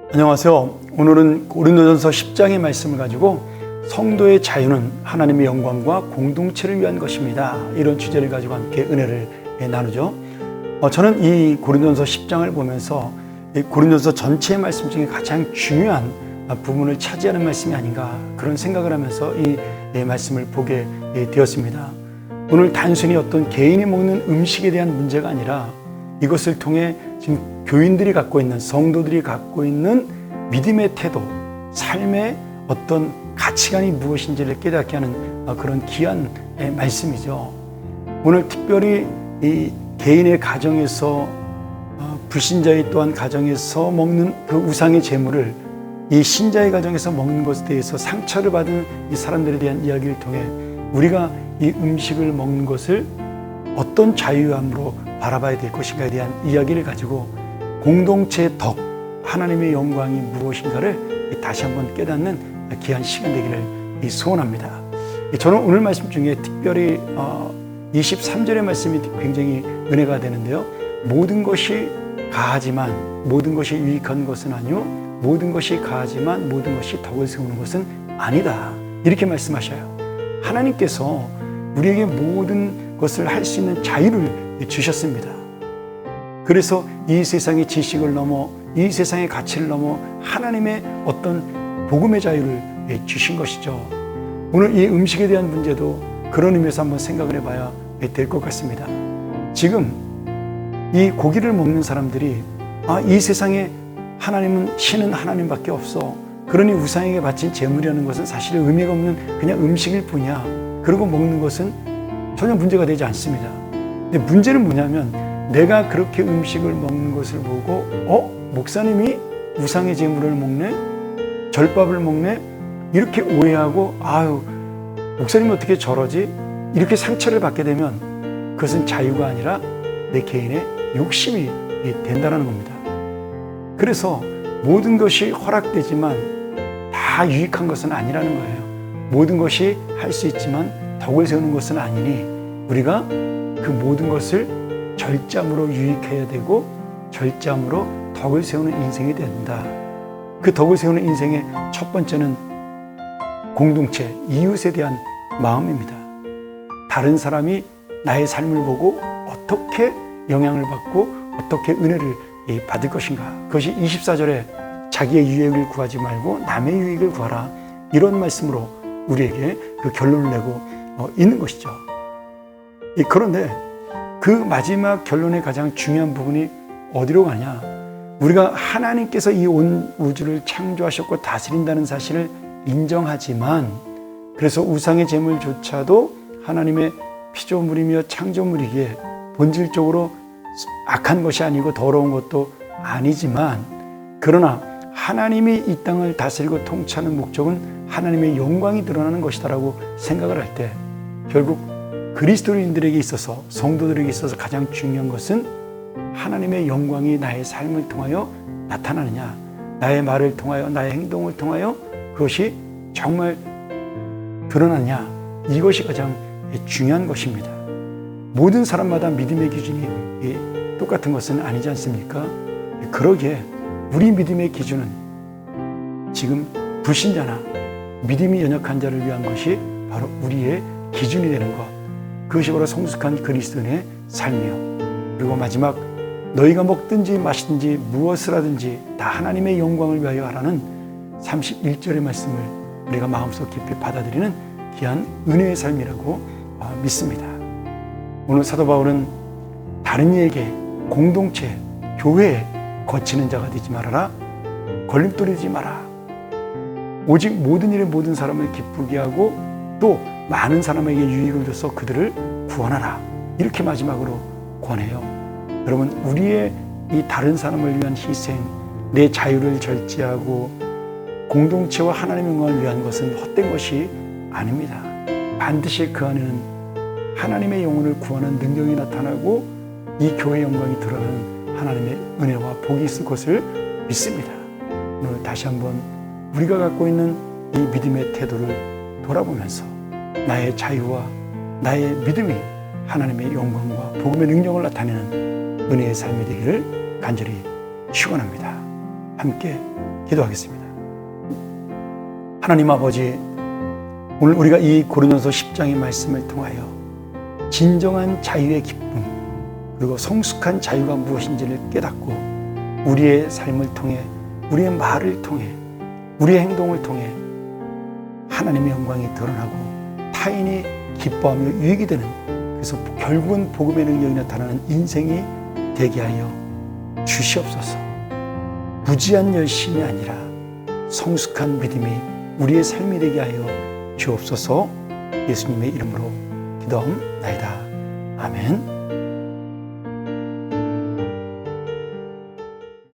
안녕하세요. 오늘은 고린도전서 10장의 말씀을 가지고 성도의 자유는 하나님의 영광과 공동체를 위한 것입니다. 이런 주제를 가지고 함께 은혜를 나누죠. 저는 이 고린도전서 10장을 보면서 이 고린도전서 전체의 말씀 중에 가장 중요한 부분을 차지하는 말씀이 아닌가 그런 생각을 하면서 이 말씀을 보게 되었습니다. 오늘 단순히 어떤 개인이 먹는 음식에 대한 문제가 아니라 이것을 통해 지금 교인들이 갖고 있는, 성도들이 갖고 있는 믿음의 태도, 삶의 어떤 가치관이 무엇인지를 깨닫게 하는 그런 귀한 말씀이죠. 오늘 특별히 이 개인의 가정에서, 불신자의 또한 가정에서 먹는 그 우상의 제물을 이 신자의 가정에서 먹는 것에 대해서 상처를 받은 이 사람들에 대한 이야기를 통해 우리가 이 음식을 먹는 것을 어떤 자유함으로 바라봐야 될 것인가에 대한 이야기를 가지고 공동체의 덕, 하나님의 영광이 무엇인가를 다시 한번 깨닫는 귀한 시간 되기를 소원합니다. 저는 오늘 말씀 중에 특별히 23절의 말씀이 굉장히 은혜가 되는데요. 모든 것이 가하지만 모든 것이 유익한 것은 아니요 모든 것이 가하지만 모든 것이 덕을 세우는 것은 아니다. 이렇게 말씀하셔요. 하나님께서 우리에게 모든 것을 할 수 있는 자유를 주셨습니다. 그래서 이 세상의 지식을 넘어 이 세상의 가치를 넘어 하나님의 어떤 복음의 자유를 주신 것이죠. 오늘 이 음식에 대한 문제도 그런 의미에서 한번 생각을 해봐야 될 것 같습니다. 지금 이 고기를 먹는 사람들이 이 세상에 하나님은 신은 하나님밖에 없어. 그러니 우상에게 바친 제물이라는 것은 사실 의미가 없는 그냥 음식일 뿐이야. 그러고 먹는 것은 전혀 문제가 되지 않습니다. 근데 문제는 뭐냐면 내가 그렇게 음식을 먹는 것을 보고 목사님이 우상의 제물을 먹네? 절밥을 먹네? 이렇게 오해하고 목사님이 어떻게 저러지? 이렇게 상처를 받게 되면 그것은 자유가 아니라 내 개인의 욕심이 된다는 겁니다. 그래서 모든 것이 허락되지만 다 유익한 것은 아니라는 거예요. 모든 것이 할 수 있지만 덕을 세우는 것은 아니니 우리가 그 모든 것을 절제함으로 유익해야 되고 절제함으로 덕을 세우는 인생이 된다. 그 덕을 세우는 인생의 첫 번째는 공동체, 이웃에 대한 마음입니다. 다른 사람이 나의 삶을 보고 어떻게 영향을 받고 어떻게 은혜를 받을 것인가. 그것이 24절에 자기의 유익을 구하지 말고 남의 유익을 구하라. 이런 말씀으로 우리에게 그 결론을 내고 있는 것이죠. 그런데 그 마지막 결론의 가장 중요한 부분이 어디로 가냐? 우리가 하나님께서 이 온 우주를 창조하셨고 다스린다는 사실을 인정하지만 그래서 우상의 제물조차도 하나님의 피조물이며 창조물이기에 본질적으로 악한 것이 아니고 더러운 것도 아니지만 그러나 하나님이 이 땅을 다스리고 통치하는 목적은 하나님의 영광이 드러나는 것이다라고 생각을 할 때 결국 그리스도인들에게 있어서 성도들에게 있어서 가장 중요한 것은 하나님의 영광이 나의 삶을 통하여 나타나느냐, 나의 말을 통하여 나의 행동을 통하여 그것이 정말 드러나느냐, 이것이 가장 중요한 것입니다. 모든 사람마다 믿음의 기준이 똑같은 것은 아니지 않습니까? 그러기에 우리 믿음의 기준은 지금 불신자나 믿음이 연약한 자를 위한 것이 바로 우리의 기준이 되는 것, 그것이 바로 성숙한 그리스도인의 삶이요. 그리고 마지막 너희가 먹든지 마시든지 무엇을 하든지 다 하나님의 영광을 위하여 하라는 31절의 말씀을 우리가 마음속 깊이 받아들이는 귀한 은혜의 삶이라고 믿습니다. 오늘 사도 바울은 다른 이에게 공동체, 교회에 거치는 자가 되지 말아라. 걸림돌이 되지 마라. 오직 모든 일에 모든 사람을 기쁘게 하고 또 많은 사람에게 유익을 줘서 그들을 구원하라. 이렇게 마지막으로 권해요. 여러분, 우리의 이 다른 사람을 위한 희생, 내 자유를 절제하고 공동체와 하나님의 영광을 위한 것은 헛된 것이 아닙니다. 반드시 그 안에는 하나님의 영혼을 구하는 능력이 나타나고 이 교회의 영광이 드러나는 하나님의 은혜와 복이 있을 것을 믿습니다. 오늘 다시 한번 우리가 갖고 있는 이 믿음의 태도를 돌아보면서 나의 자유와 나의 믿음이 하나님의 영광과 복음의 능력을 나타내는 은혜의 삶이 되기를 간절히 축원합니다. 함께 기도하겠습니다. 하나님 아버지, 오늘 우리가 이 고린도서 10장의 말씀을 통하여 진정한 자유의 기쁨, 그리고 성숙한 자유가 무엇인지를 깨닫고 우리의 삶을 통해, 우리의 말을 통해, 우리의 행동을 통해 하나님의 영광이 드러나고 타인이 기뻐하며 유익이 되는, 그래서 결국은 복음의 능력이 나타나는 인생이 되게 하여 주시옵소서. 무지한 열심이 아니라 성숙한 믿음이 우리의 삶이 되게 하여 주옵소서. 예수님의 이름으로 기도하옵나이다. 아멘.